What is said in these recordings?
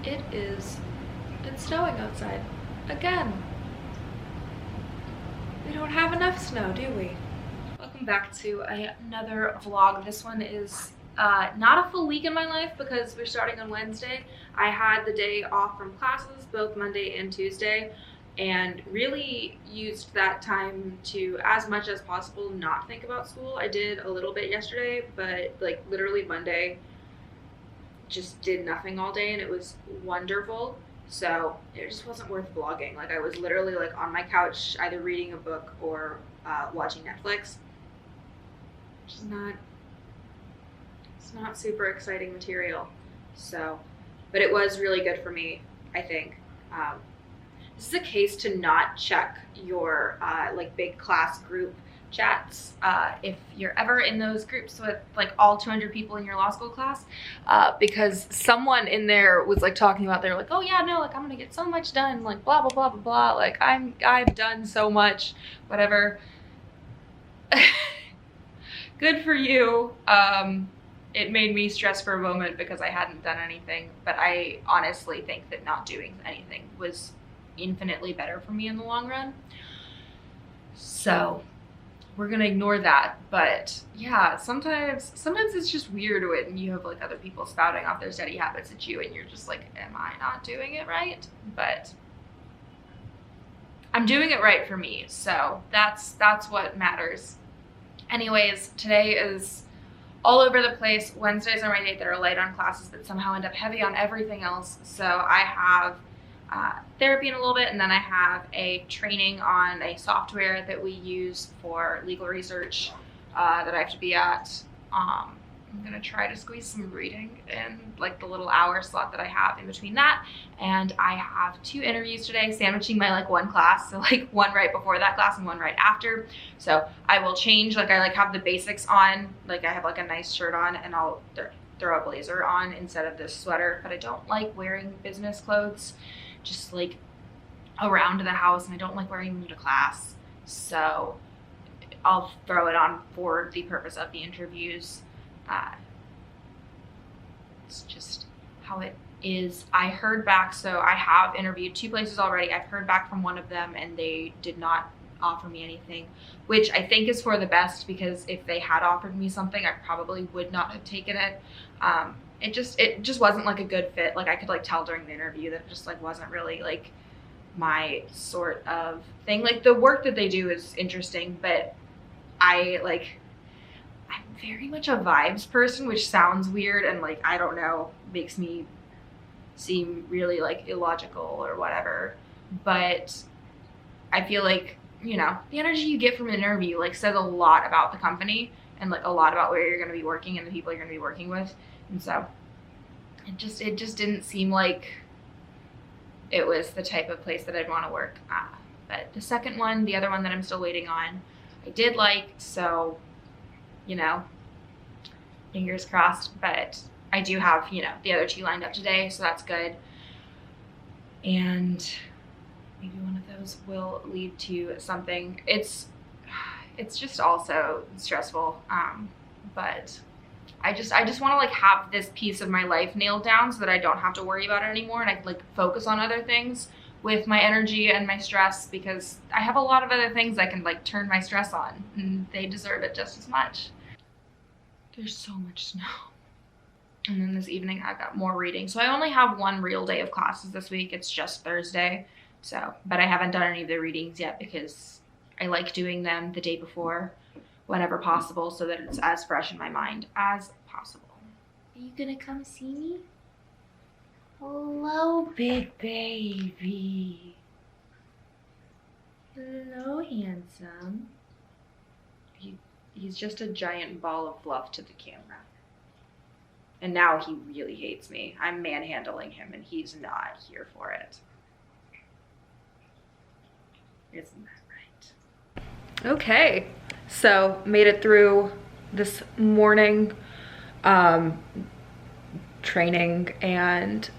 It's snowing outside. Again. We don't have enough snow, do we? Welcome back to another vlog. This one is not a full week in my life because we're starting on Wednesday. I had the day off from classes, both Monday and Tuesday, and really used that time to, as much as possible, not think about school. I did a little bit yesterday, but like literally Monday, just did nothing all day and it was wonderful. So it just wasn't worth vlogging. Like I was literally like on my couch either reading a book or watching Netflix. Which is not super exciting material. So, but it was really good for me, I think. This is a case to not check your like big class group chats if you're ever in those groups with like all 200 people in your law school class, because someone in there was like talking about, they're like, oh yeah, no, like I'm gonna get so much done, like blah blah blah blah blah, like I've done so much, whatever. Good for you. It made me stress for a moment because I hadn't done anything, but I honestly think that not doing anything was infinitely better for me in the long run. So we're gonna ignore that. But yeah, sometimes it's just weird when you have like other people spouting off their study habits at you and you're just like, am I not doing it right? But I'm doing it right for me, so that's what matters. Anyways, today is all over the place. Wednesdays are my days that are light on classes but somehow end up heavy on everything else. So I have therapy in a little bit, and then I have a training on a software that we use for legal research that I have to be at. I'm gonna try to squeeze some reading in like the little hour slot that I have in between that. And I have 2 interviews today, sandwiching my like one class, so like one right before that class and one right after. So I will change, like I like have the basics on, like I have like a nice shirt on, and I'll throw a blazer on instead of this sweater. But I don't like wearing business clothes just like around the house, and I don't like wearing them to class, so I'll throw it on for the purpose of the interviews. It's just how it is. I heard back, so I have interviewed 2 places already. I've heard back from one of them and they did not offer me anything, which I think is for the best, because if they had offered me something, I probably would not have taken it. It just wasn't like a good fit. Like I could like tell during the interview that it just like wasn't really like my sort of thing. Like the work that they do is interesting, but I'm very much a vibes person, which sounds weird and like, I don't know, makes me seem really like illogical or whatever. But I feel like, you know, the energy you get from an interview like says a lot about the company and like a lot about where you're going to be working and the people you're going to be working with. And so it just didn't seem like it was the type of place that I'd want to work. But the second one, the other one that I'm still waiting on, I did like, so, you know, fingers crossed. But I do have, you know, the other 2 lined up today, so that's good. And maybe one of those will lead to something. It's just also stressful, but I just want to like have this piece of my life nailed down so that I don't have to worry about it anymore, and I can like focus on other things with my energy and my stress, because I have a lot of other things I can like turn my stress on, and they deserve it just as much. There's so much snow. And then this evening I've got more reading. So I only have 1 real day of classes this week. It's just Thursday. So, but I haven't done any of the readings yet because I like doing them the day before whenever possible, so that it's as fresh in my mind as possible. Are you gonna come see me? Hello, big baby. Hello, handsome. He's just a giant ball of fluff to the camera. And now he really hates me. I'm manhandling him and he's not here for it. Isn't that right? Okay, so made it through this morning training and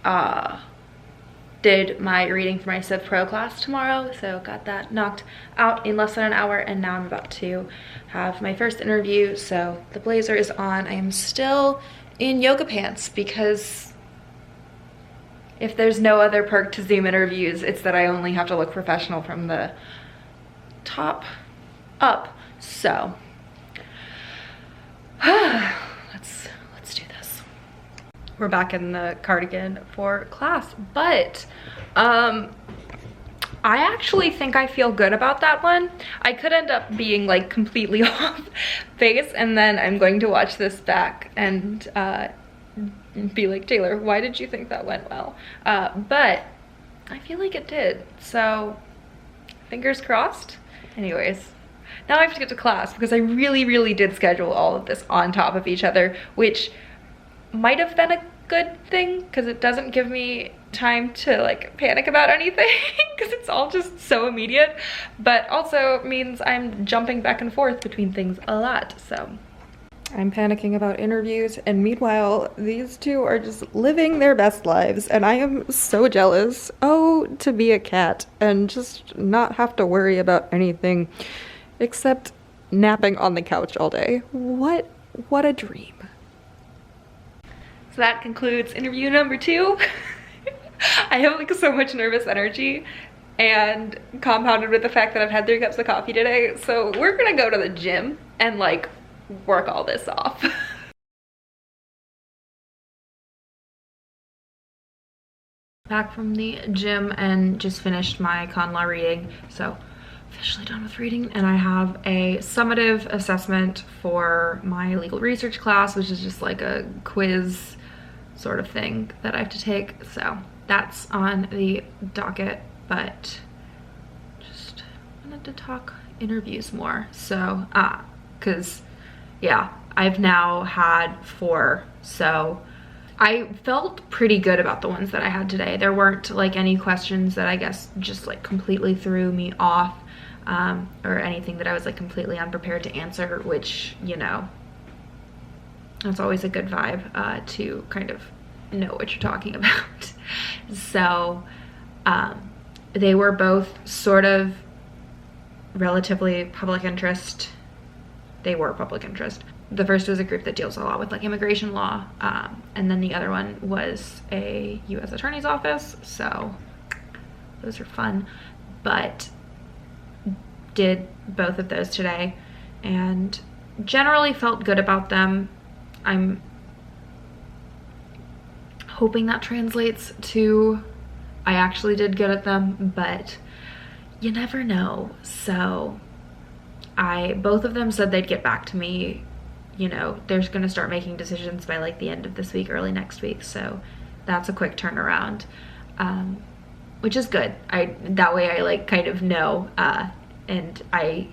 did my reading for my Civ Pro class tomorrow, so got that knocked out in less than an hour, and now I'm about to have my first interview. So the blazer is on. I am still in yoga pants because if there's no other perk to Zoom interviews, it's that I only have to look professional from the top up. So let's do this. We're back in the cardigan for class, but I actually think I feel good about that one. I could end up being like completely off base, and then I'm going to watch this back and be like, Taylor, why did you think that went well? But I feel like it did, so fingers crossed. Anyways, now I have to get to class because I really did schedule all of this on top of each other, which might have been a good thing because it doesn't give me time to like panic about anything because it's all just so immediate, but also means I'm jumping back and forth between things a lot. So I'm panicking about interviews, and meanwhile these two are just living their best lives, and I am so jealous. Oh, to be a cat and just not have to worry about anything except napping on the couch all day. What a dream. So that concludes interview number 2. I have like so much nervous energy, and compounded with the fact that I've had 3 cups of coffee today. So we're gonna go to the gym and like work all this off. Back from the gym and just finished my con law reading. So officially done with reading, and I have a summative assessment for my legal research class, which is just like a quiz sort of thing that I have to take. So that's on the docket, but just wanted to talk interviews more. So because yeah, I've now had 4, so I felt pretty good about the ones that I had today. There weren't like any questions that I guess just like completely threw me off, or anything that I was like completely unprepared to answer, which, you know, that's always a good vibe to kind of know what you're talking about. So they were both sort of relatively public interest. They were public interest. The first was a group that deals a lot with like immigration law, and then the other one was a U.S. Attorney's Office. So those are fun, but did both of those today and generally felt good about them. I'm hoping that translates to I actually did good at them, but you never know. So both of them said they'd get back to me. You know, they're gonna start making decisions by like the end of this week, early next week. So that's a quick turnaround, which is good. That way I like kind of know, and I,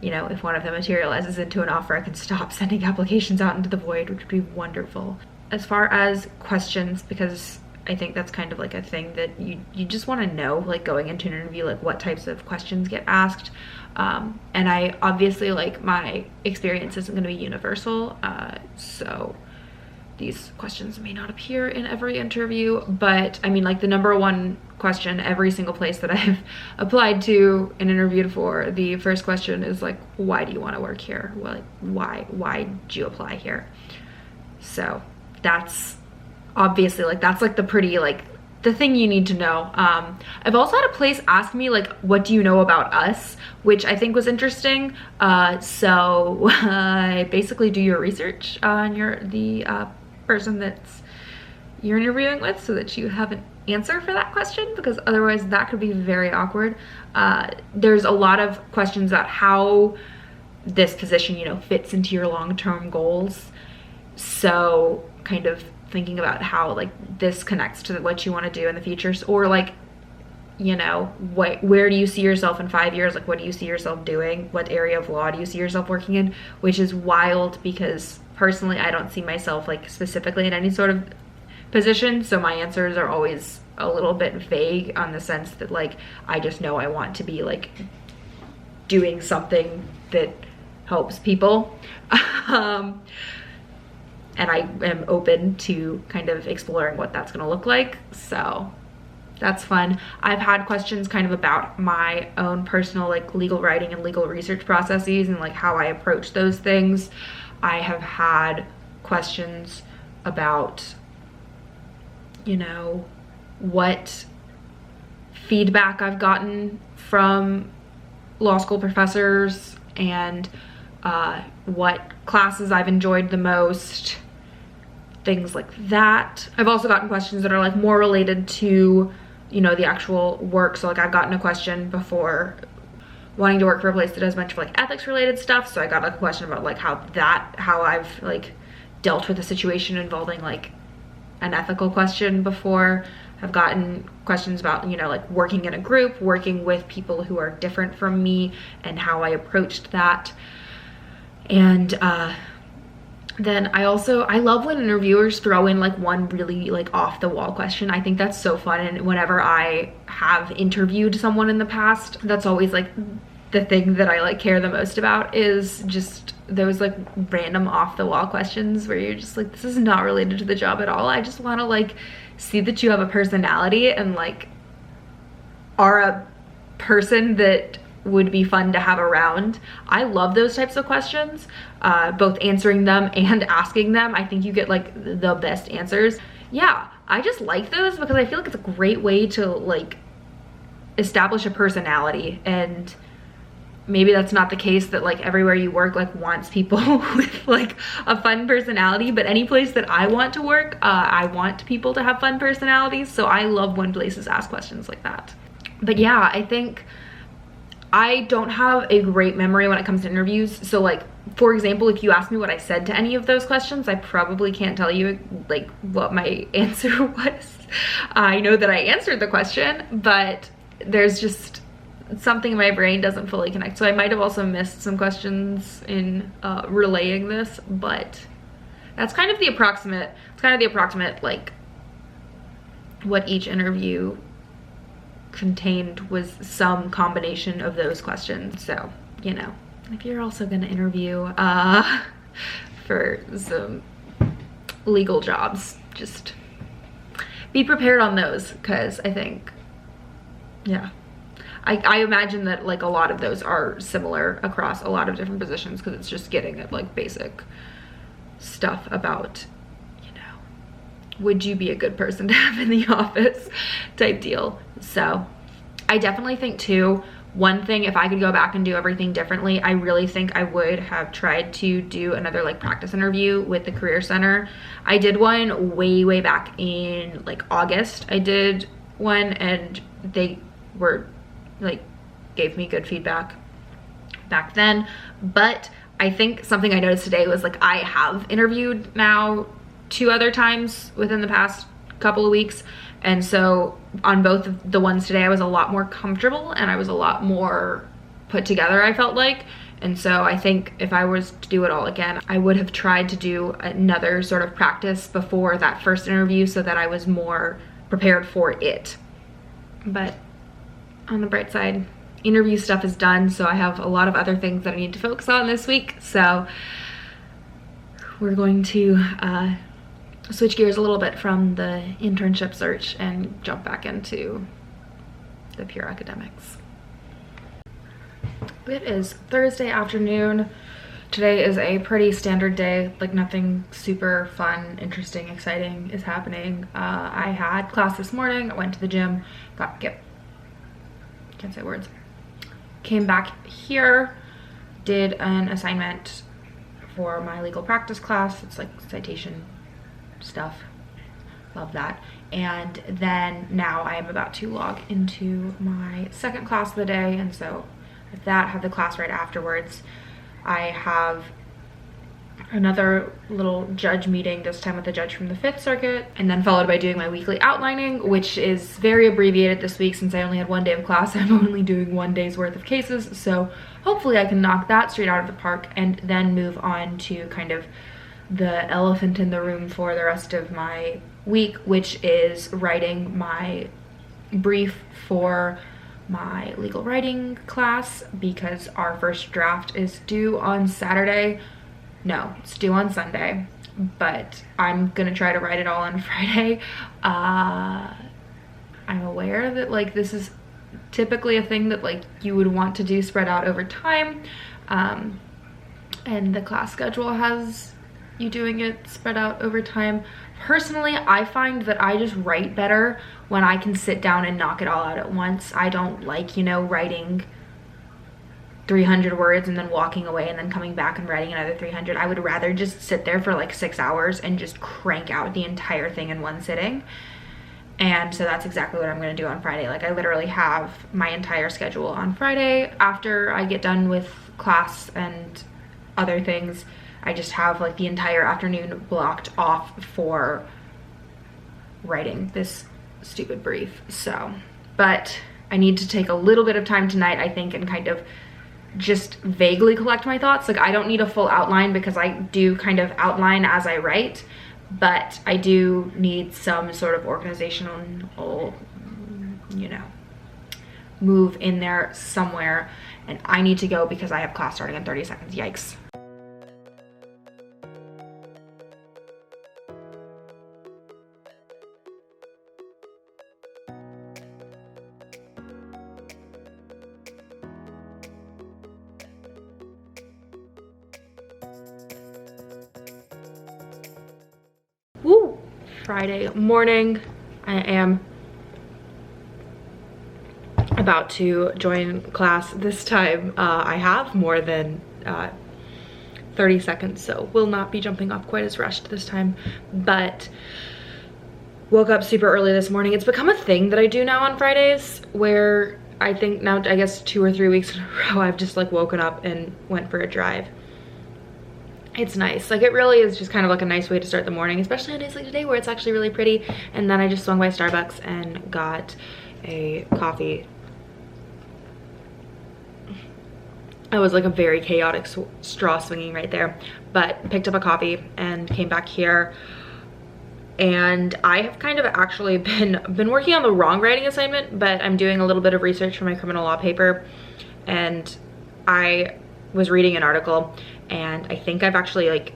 you know, if one of them materializes into an offer, I can stop sending applications out into the void, which would be wonderful. As far as questions, because I think that's kind of like a thing that you just want to know, like going into an interview, like what types of questions get asked. And I obviously, like, my experience isn't going to be universal, so these questions may not appear in every interview, but I mean, like the number 1 question every single place that I've applied to and interviewed for, the first question is like, why do you want to work here? Well, like, why did you apply here? So that's obviously like, that's like the pretty, like the thing you need to know. I've also had a place ask me like, what do you know about us? Which I think was interesting. So basically do your research on the person that's you're interviewing with, so that you have an answer for that question, because otherwise that could be very awkward. There's a lot of questions about how this position, you know, fits into your long-term goals. So kind of thinking about how like this connects to what you want to do in the future, or like, you know, where do you see yourself in 5 years? Like, what do you see yourself doing? What area of law do you see yourself working in? Which is wild, because personally I don't see myself like specifically in any sort of position, so my answers are always a little bit vague, on the sense that like I just know I want to be like doing something that helps people. And I am open to kind of exploring what that's going to look like, so that's fun. I've had questions kind of about my own personal like legal writing and legal research processes, and like how I approach those things. I have had questions about, you know, what feedback I've gotten from law school professors and what classes I've enjoyed the most, things like that. I've also gotten questions that are like more related to, you know, the actual work. So like I've gotten a question before wanting to work for a place that does a bunch of like ethics related stuff. So I got like a question about like how I've like dealt with a situation involving like an ethical question before. I've gotten questions about, you know, like working in a group, working with people who are different from me and how I approached that. And then I love when interviewers throw in like one really like off the wall question. I think that's so fun. And whenever I have interviewed someone in the past, that's always like the thing that I like care the most about, is just those like random off the wall questions where you're just like, this is not related to the job at all. I just want to like see that you have a personality and like are a person that would be fun to have around. I love those types of questions, both answering them and asking them. I think you get like the best answers. Yeah, I just like those because I feel like it's a great way to like establish a personality. And maybe that's not the case that like everywhere you work like wants people with like a fun personality, but any place that I want to work, I want people to have fun personalities. So I love when places ask questions like that. But yeah, I think I don't have a great memory when it comes to interviews. So like, for example, if you ask me what I said to any of those questions, I probably can't tell you like what my answer was. I know that I answered the question, but there's just something in my brain doesn't fully connect. So I might have also missed some questions in relaying this, but that's kind of the approximate, like what each interview contained was some combination of those questions. So, you know, if you're also gonna interview for some legal jobs, just be prepared on those, because I think, yeah, I imagine that like a lot of those are similar across a lot of different positions, because it's just getting at like basic stuff about, you know, would you be a good person to have in the office type deal. So I definitely think too, one thing, if I could go back and do everything differently, I really think I would have tried to do another like practice interview with the Career Center. I did one way back in like August. I did one and they were like gave me good feedback back then. But I think something I noticed today was like I have interviewed now 2 other times within the past couple of weeks, and so on both of the ones today I was a lot more comfortable and I was a lot more put together, I felt like. And so I think if I was to do it all again, I would have tried to do another sort of practice before that first interview so that I was more prepared for it. But on the bright side, interview stuff is done, so I have a lot of other things that I need to focus on this week. So we're going to switch gears a little bit from the internship search and jump back into the pure academics. It is Thursday afternoon. Today is a pretty standard day, like nothing super fun, interesting, exciting is happening. I had class this morning, I went to the gym, can't say words. Came back here, did an assignment for my legal practice class. It's like citation stuff, love that. And then now I am about to log into my second class of the day, and so with that, have the class right afterwards. I have another little judge meeting, this time with the judge from the 5th Circuit, and then followed by doing my weekly outlining, which is very abbreviated this week since I only had 1 day of class. I'm only doing 1 day's worth of cases, so hopefully I can knock that straight out of the park and then move on to kind of the elephant in the room for the rest of my week, which is writing my brief for my legal writing class, because our first draft is due on Saturday. No, it's due on Sunday, but I'm gonna try to write it all on Friday. I'm aware that like this is typically a thing that like you would want to do spread out over time, and the class schedule has you doing it spread out over time. Personally, I find that I just write better when I can sit down and knock it all out at once. I don't like, you know, writing 300 words and then walking away and then coming back and writing another 300. I would rather just sit there for like 6 hours and just crank out the entire thing in one sitting. And so that's exactly what I'm gonna do on Friday. Like I literally have my entire schedule on Friday. After I get done with class and other things, I just have like the entire afternoon blocked off for writing this stupid brief. So, but I need to take a little bit of time tonight, I think, and kind of just vaguely collect my thoughts. Like I don't need a full outline because I do kind of outline as I write, but I do need some sort of organizational, you know, move in there somewhere. And I need to go because I have class starting in 30 seconds. Yikes. Woo! Friday morning. I am about to join class. This time I have more than 30 seconds, so will not be jumping off quite as rushed this time. But woke up super early this morning. It's become a thing that I do now on Fridays, where I think now, I guess 2 or 3 weeks in a row, I've just like woken up and went for a drive. It's nice. Like it really is just kind of like a nice way to start the morning, especially on days like today where it's actually really pretty. And then I just swung by Starbucks and got a coffee. It was like a very chaotic straw swinging right there, but picked up a coffee and came back here. And I have kind of actually been working on the wrong writing assignment, but I'm doing a little bit of research for my criminal law paper. And I was reading an article and I think I've actually like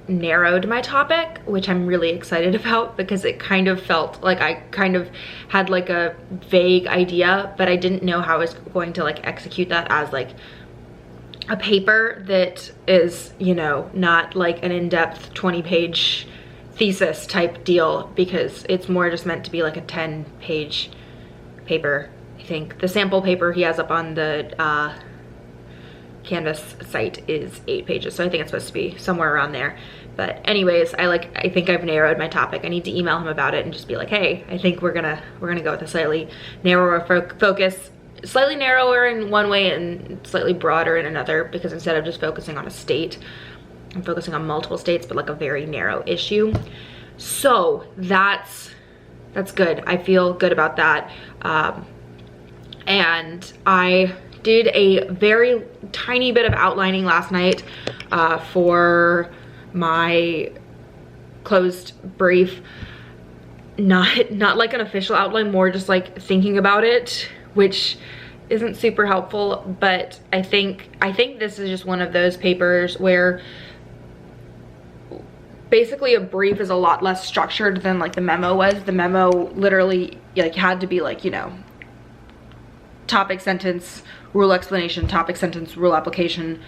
narrowed my topic, which I'm really excited about because it kind of felt like I kind of had like a vague idea, but I didn't know how I was going to like execute that as like a paper that is, you know, not like an in-depth 20-page thesis type deal, because it's more just meant to be like a 10-page paper. I think the sample paper he has up on the Canvas site is 8 pages, so I think it's supposed to be somewhere around there. But anyways, I think I've narrowed my topic. I need to email him about it and just be like, hey, I think we're gonna go with a slightly narrower focus, slightly narrower in one way and slightly broader in another, because instead of just focusing on a state, I'm focusing on multiple states, but like a very narrow issue. So that's good. I feel good about that. And I did a very tiny bit of outlining last night for my closed brief. Not like an official outline, more just like thinking about it, which isn't super helpful. But I think this is just one of those papers where basically a brief is a lot less structured than like the memo was. The memo literally like had to be like, you know, topic, sentence, rule explanation, topic, sentence, rule application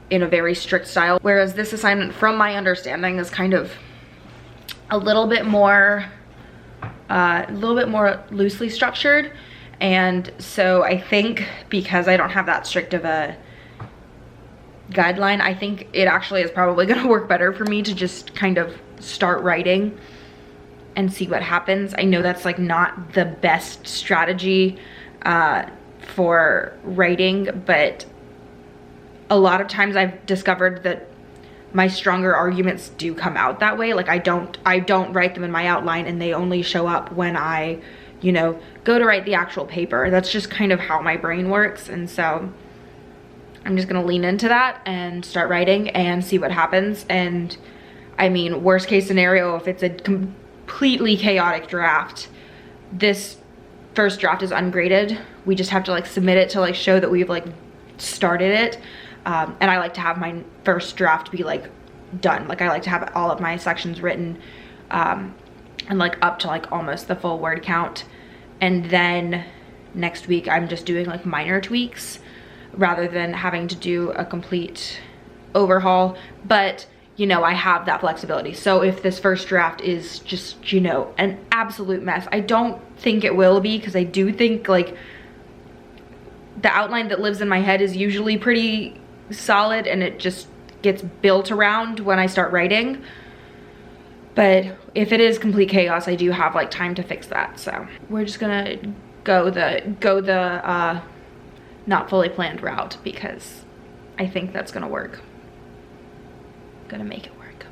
in a very strict style. Whereas this assignment, from my understanding, is kind of a little bit more loosely structured. And so I think because I don't have that strict of a guideline, I think it actually is probably going to work better for me to just kind of start writing and see what happens. I know that's like not the best strategy for writing, but a lot of times I've discovered that my stronger arguments do come out that way. Like I don't write them in my outline and they only show up when I, you know, go to write the actual paper. That's just kind of how my brain works. And so I'm just gonna lean into that and start writing and see what happens. And I mean, worst case scenario, if it's a completely chaotic draft, this first draft is ungraded. We just have to like submit it to like show that we've like started it. And I like to have my first draft be like done. Like I like to have all of my sections written and like up to like almost the full word count. And then next week I'm just doing like minor tweaks rather than having to do a complete overhaul. But you know, I have that flexibility. So if this first draft is just, you know, an absolute mess, I don't think it will be, because I do think like the outline that lives in my head is usually pretty solid, and it just gets built around when I start writing. But if it is complete chaos, I do have like time to fix that. So we're just gonna go the not fully planned route, because I think that's gonna work. Gonna make it work.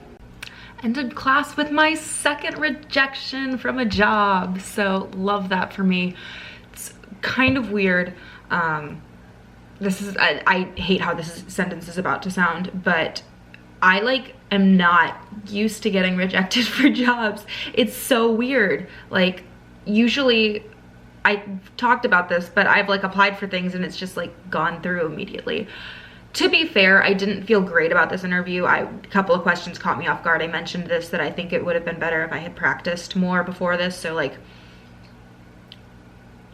Ended class with my second rejection from a job, so love that for me. It's kind of weird. This is, I hate how this sentence is about to sound, but I like am not used to getting rejected for jobs. It's so weird. Like, usually I talked about this, but I've like applied for things and it's just like gone through immediately. To be fair, I didn't feel great about this interview. A couple of questions caught me off guard. I mentioned this, that I think it would have been better if I had practiced more before this. So like,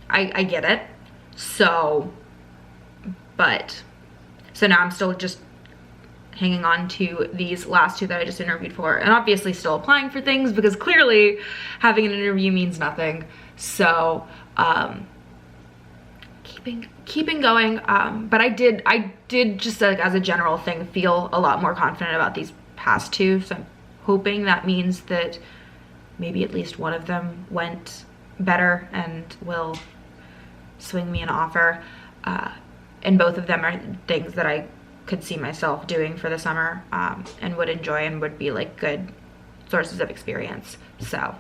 I get it. So now I'm still just hanging on to these last two that I just interviewed for, and obviously still applying for things, because clearly having an interview means nothing. So keeping going. But I did just like as a general thing feel a lot more confident about these past two, so I'm hoping that means that maybe at least one of them went better and will swing me an offer. And both of them are things that I could see myself doing for the summer, and would enjoy, and would be like good sources of experience. So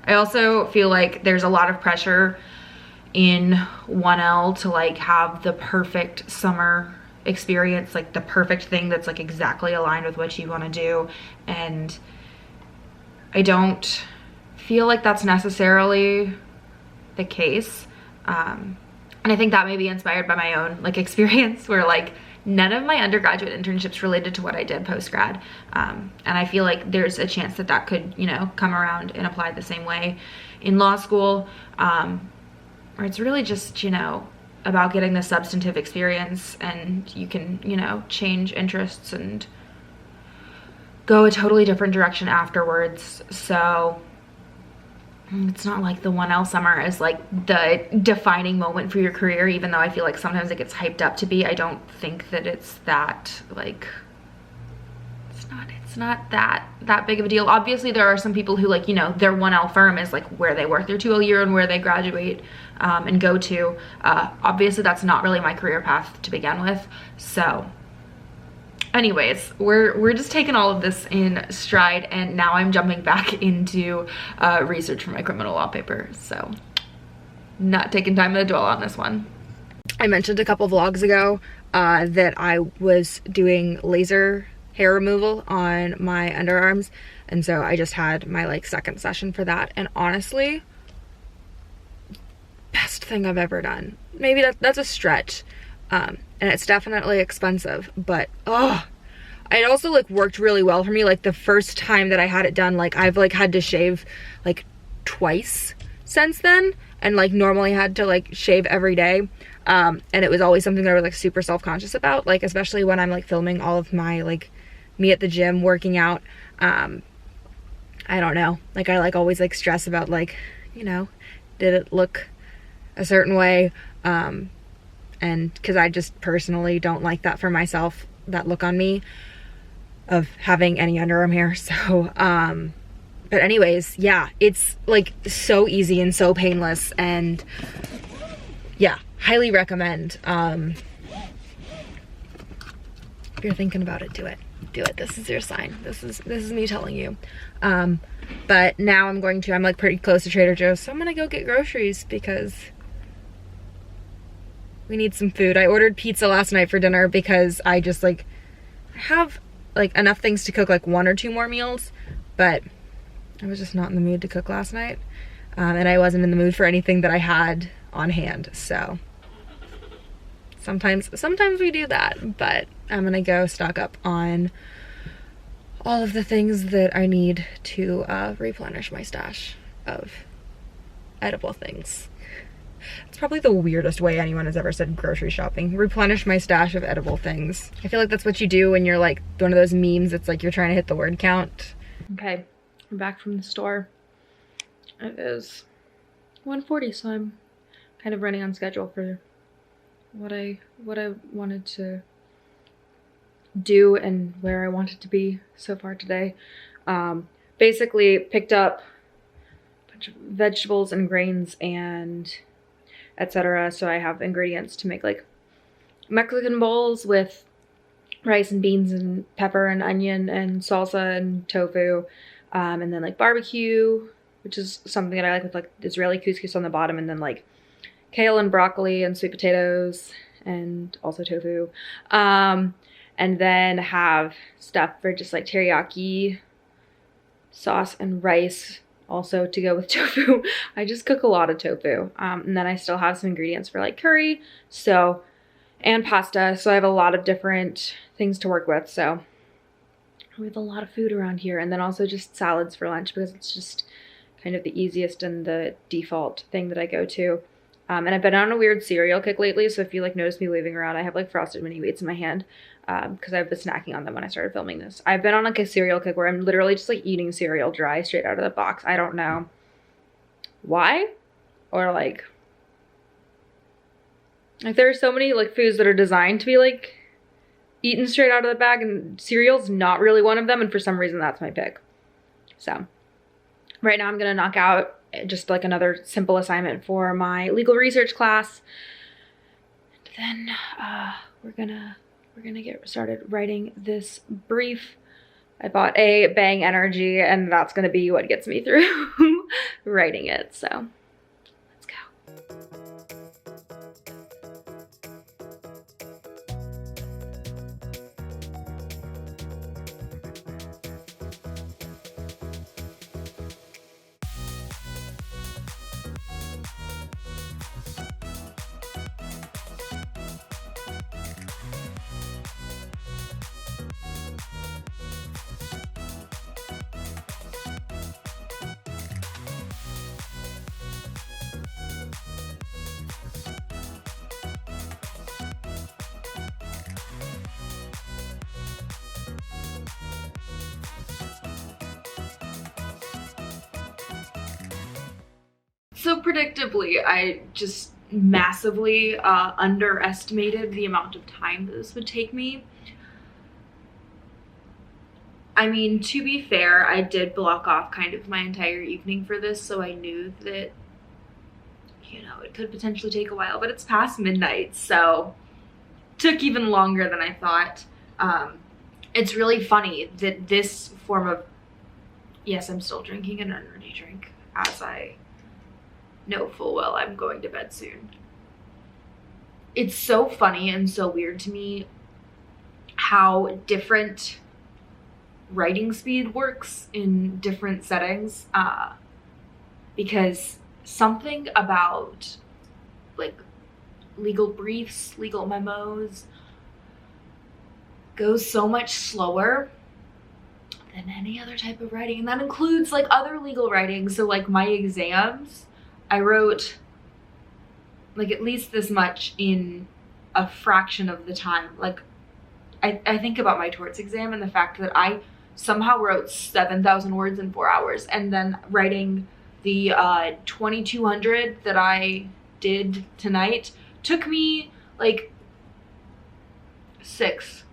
I also feel like there's a lot of pressure in 1L to like have the perfect summer experience, like the perfect thing that's like exactly aligned with what you want to do, and I don't feel like that's necessarily the case. And I think that may be inspired by my own like experience, where like none of my undergraduate internships related to what I did post-grad. And I feel like there's a chance that that could, you know, come around and apply the same way in law school, where it's really just, you know, about getting the substantive experience, and you can, you know, change interests and go a totally different direction afterwards. So it's not like the 1L summer is like the defining moment for your career, even though I feel like sometimes it gets hyped up to be. I don't think that it's that like, it's not that big of a deal. Obviously there are some people who like, you know, their 1L firm is like where they work their 2L year and where they graduate and go to. Obviously that's not really my career path to begin with. So anyways, we're just taking all of this in stride, and now I'm jumping back into research for my criminal law paper. So not taking time to dwell on this one. I mentioned a couple vlogs ago that I was doing laser hair removal on my underarms, and so I just had my like second session for that, and honestly, best thing I've ever done. Maybe that's a stretch. And it's definitely expensive, but it also like worked really well for me. Like the first time that I had it done, like I've like had to shave like twice since then, and like normally had to like shave every day. And it was always something that I was like super self-conscious about, like especially when I'm like filming all of my like me at the gym working out. I don't know, like I like always like stress about like, you know, did it look a certain way? And because I just personally don't like that for myself, that look on me of having any underarm hair. So but anyways, yeah, it's like so easy and so painless, and yeah, highly recommend. If you're thinking about it, do it. This is your sign. This is me telling you. But now I'm like pretty close to Trader Joe's, so I'm gonna go get groceries because we need some food. I ordered pizza last night for dinner because I just like have like enough things to cook like 1 or 2 more meals, but I was just not in the mood to cook last night. And I wasn't in the mood for anything that I had on hand. So sometimes we do that, but I'm gonna go stock up on all of the things that I need to replenish my stash of edible things. It's probably the weirdest way anyone has ever said grocery shopping. Replenish my stash of edible things. I feel like that's what you do when you're like one of those memes. It's like you're trying to hit the word count. Okay, I'm back from the store. It is 1:40, so I'm kind of running on schedule for what I wanted to do and where I wanted to be so far today. Basically picked up a bunch of vegetables and grains and etc. So I have ingredients to make like Mexican bowls with rice and beans and pepper and onion and salsa and tofu, and then like barbecue, which is something that I like with like Israeli couscous on the bottom, and then like kale and broccoli and sweet potatoes and also tofu. And then have stuff for just like teriyaki sauce and rice also to go with tofu. I just cook a lot of tofu. And then I still have some ingredients for like curry, and pasta. So I have a lot of different things to work with. So we have a lot of food around here. And then also just salads for lunch because it's just kind of the easiest and the default thing that I go to. And I've been on a weird cereal kick lately. So if you like notice me waving around, I have like frosted mini wheats in my hand. Because I've been snacking on them when I started filming this. I've been on like a cereal kick where I'm literally just like eating cereal dry straight out of the box. I don't know why, or like there are so many like foods that are designed to be like eaten straight out of the bag, and cereal's not really one of them, and for some reason that's my pick. So right now I'm gonna knock out just like another simple assignment for my legal research class, and then we're gonna get started writing this brief. I bought a Bang Energy, and that's gonna be what gets me through writing it. So let's go. So predictably, I just massively underestimated the amount of time that this would take me. I mean, to be fair, I did block off kind of my entire evening for this, so I knew that, you know, it could potentially take a while, but it's past midnight, so it took even longer than I thought. It's really funny that this form of, yes, I'm still drinking an energy drink, as I know full well I'm going to bed soon. It's so funny and so weird to me how different writing speed works in different settings, because something about like legal briefs, legal memos goes so much slower than any other type of writing, and that includes like other legal writing. So like my exams, I wrote like at least this much in a fraction of the time. Like I think about my torts exam and the fact that I somehow wrote 7,000 words in 4 hours, and then writing the 2,200 that I did tonight took me like 6.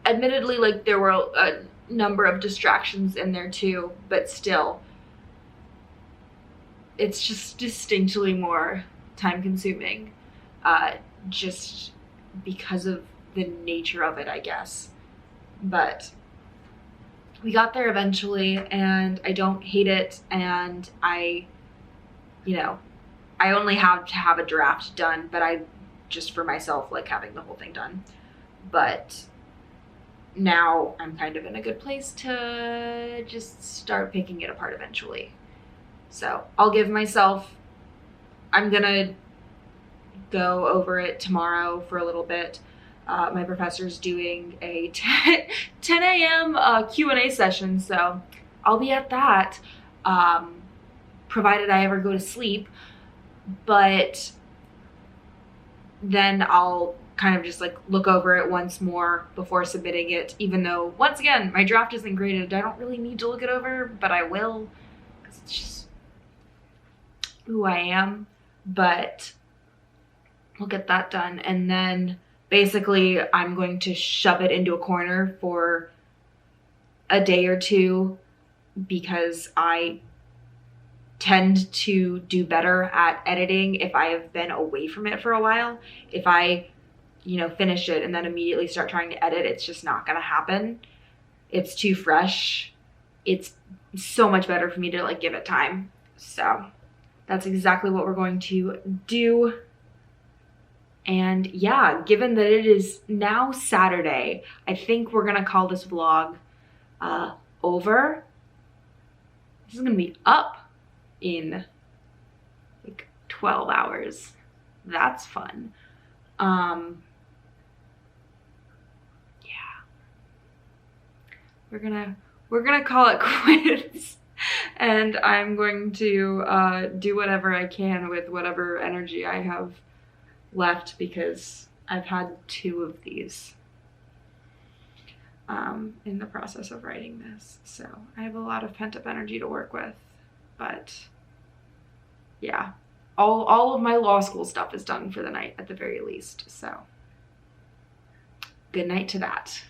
Admittedly, like there were a number of distractions in there too, but still, it's just distinctly more time consuming, just because of the nature of it, I guess. But we got there eventually, and I don't hate it, and I only have to have a draft done, but I just for myself like having the whole thing done. But now I'm kind of in a good place to just start picking it apart eventually. So I'll give myself, I'm gonna go over it tomorrow for a little bit. My professor's doing a 10 a.m. Q&A session, so I'll be at that. provided I ever go to sleep. But then I'll kind of just like look over it once more before submitting it, even though, once again, my draft isn't graded. I don't really need to look it over, but I will, because it's just who I am. But we'll get that done, and then basically I'm going to shove it into a corner for a day or two, because I tend to do better at editing if I have been away from it for a while. If I, finish it and then immediately start trying to edit, it's just not gonna happen. It's too fresh. It's so much better for me to like give it time. So that's exactly what we're going to do. And yeah, given that it is now Saturday, I think we're gonna call this vlog over. This is gonna be up in like 12 hours. That's fun. Yeah. We're gonna call it quits. And I'm going to do whatever I can with whatever energy I have left, because I've had 2 of these in the process of writing this. So I have a lot of pent-up energy to work with. But yeah, all of my law school stuff is done for the night at the very least. So good night to that.